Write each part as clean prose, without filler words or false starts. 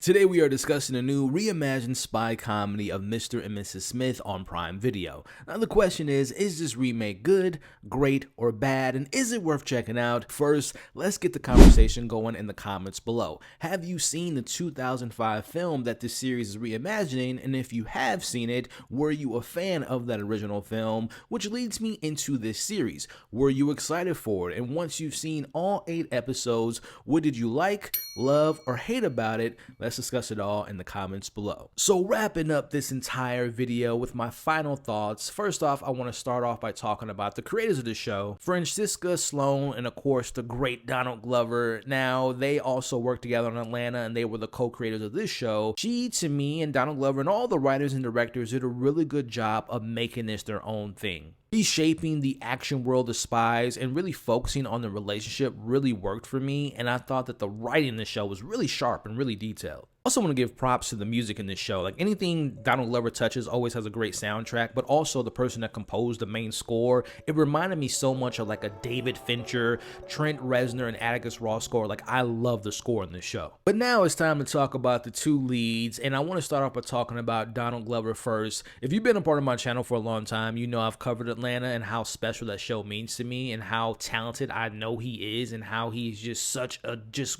Today we are discussing a new reimagined spy comedy of Mr. and Mrs. Smith on Prime Video. Now the question is this remake good, great, or bad, and is it worth checking out? First, let's get the conversation going in the comments below. Have you seen the 2005 film that this series is reimagining, and if you have seen it, were you a fan of that original film? Which leads me into this series. Were you excited for it? And once you've seen all 8 episodes, what did you like, love, or hate about it? Let's discuss it all in the comments below. So wrapping up this entire video with my final thoughts, first off, I want to start off by talking about the creators of the show, Francisca Sloan, and of course the great Donald Glover. Now, they also worked together in Atlanta, and they were the co-creators of this show. She, to me, and Donald Glover, and all the writers and directors did a really good job of making this their own thing. Reshaping the action world of spies and really focusing on the relationship really worked for me, and I thought that the writing in the show was really sharp and really detailed. I also want to give props to the music in this show. Like, anything Donald Glover touches always has a great soundtrack, but also the person that composed the main score, it reminded me so much of like a David Fincher, Trent Reznor, and Atticus Ross score. Like, I love the score in this show. But now it's time to talk about the two leads, and I want to start off by talking about Donald Glover first. If you've been a part of my channel for a long time, you know I've covered Atlanta and how special that show means to me, and how talented I know he is, and how he's just such a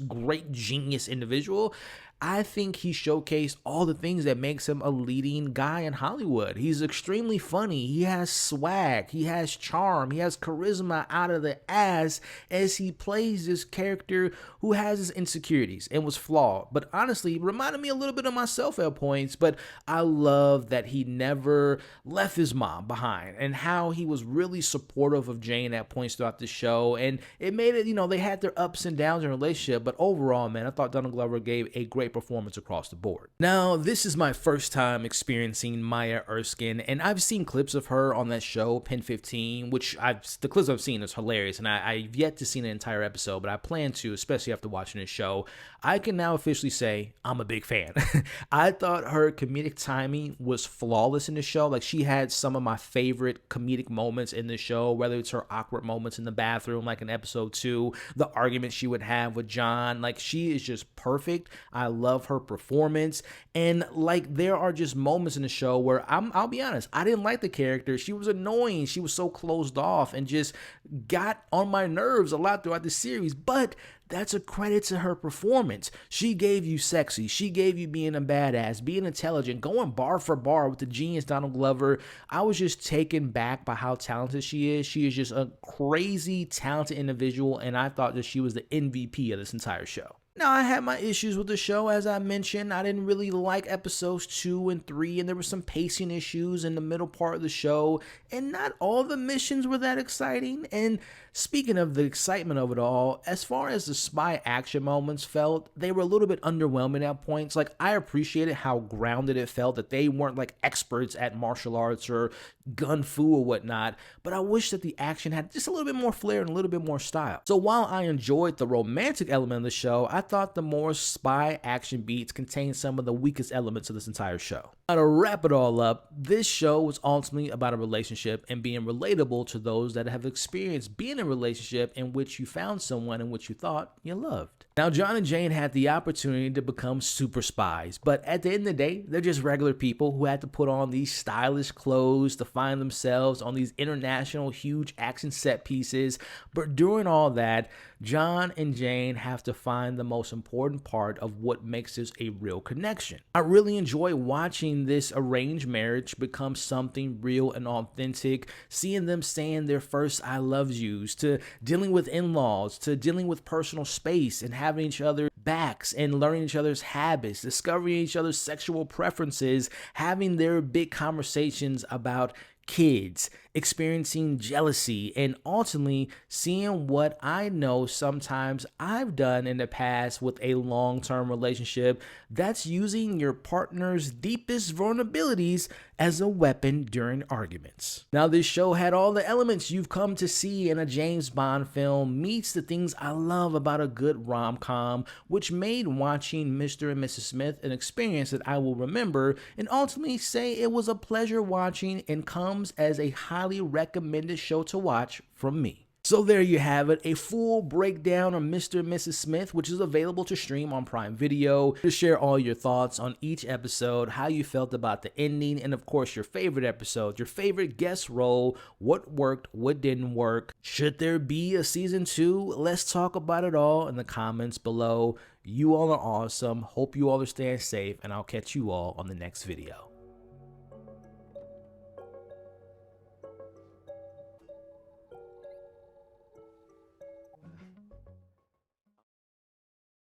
great genius individual. I think he showcased all the things that makes him a leading guy in Hollywood. He's extremely funny. He has swag. He has charm. He has charisma out of the ass as he plays this character who has his insecurities and was flawed. But honestly, it reminded me a little bit of myself at points, but I love that he never left his mom behind and how he was really supportive of Jane at points throughout the show. And it made it, they had their ups and downs in a relationship, but overall, man, I thought Donald Glover gave a great performance across the board. Now, this is my first time experiencing Maya Erskine, and I've seen clips of her on that show, Pen 15, which the clips I've seen is hilarious, and I've yet to see an entire episode, but I plan to, especially after watching this show. I can now officially say I'm a big fan. I thought her comedic timing was flawless in the show. Like, she had some of my favorite comedic moments in the show, whether it's her awkward moments in the bathroom, like in episode 2, the argument she would have with John. Like, she is just perfect. I love her performance, and like, there are just moments in the show where I'll be honest, I didn't like the character. She was annoying. She was so closed off and just got on my nerves a lot throughout the series, but that's a credit to her performance. She gave you sexy. She gave you being a badass, being intelligent, going bar for bar with the genius Donald Glover. I was just taken back by how talented she is. She is just a crazy talented individual, and I thought that she was the MVP of this entire show. Now, I had my issues with the show, as I mentioned. I didn't really like episodes 2 and 3, and there were some pacing issues in the middle part of the show, and not all the missions were that exciting. And speaking of the excitement of it all, as far as the spy action moments felt, they were a little bit underwhelming at points. Like, I appreciated how grounded it felt, that they weren't like experts at martial arts or gun fu or whatnot, but I wish that the action had just a little bit more flair and a little bit more style. So while I enjoyed the romantic element of the show, I thought the more spy action beats contained some of the weakest elements of this entire show. Now, to wrap it all up, this show was ultimately about a relationship and being relatable to those that have experienced being in a relationship in which you found someone in which you thought you loved. Now, John and Jane had the opportunity to become super spies, but at the end of the day, they're just regular people who had to put on these stylish clothes to find themselves on these international huge action set pieces. But during all that, John and Jane have to find the most important part of what makes this a real connection. I really enjoy watching this arranged marriage become something real and authentic, seeing them saying their first I love yous, to dealing with in-laws, to dealing with personal space and having each other backs and learning each other's habits, discovering each other's sexual preferences, having their big conversations about kids, experiencing jealousy, and ultimately seeing what I know sometimes I've done in the past with a long-term relationship, that's using your partner's deepest vulnerabilities as a weapon during arguments. Now, this show had all the elements you've come to see in a James Bond film, meets the things I love about a good rom-com, which made watching Mr. and Mrs. Smith an experience that I will remember, and ultimately say it was a pleasure watching and comes as a highly recommended show to watch from me. So there you have it, a full breakdown of Mr. and Mrs. Smith, which is available to stream on Prime Video. To share all your thoughts on each episode, how you felt about the ending, and of course your favorite episode, your favorite guest role, what worked, what didn't work. Should there be a season 2? Let's talk about it all in the comments below. You all are awesome. Hope you all are staying safe, and I'll catch you all on the next video.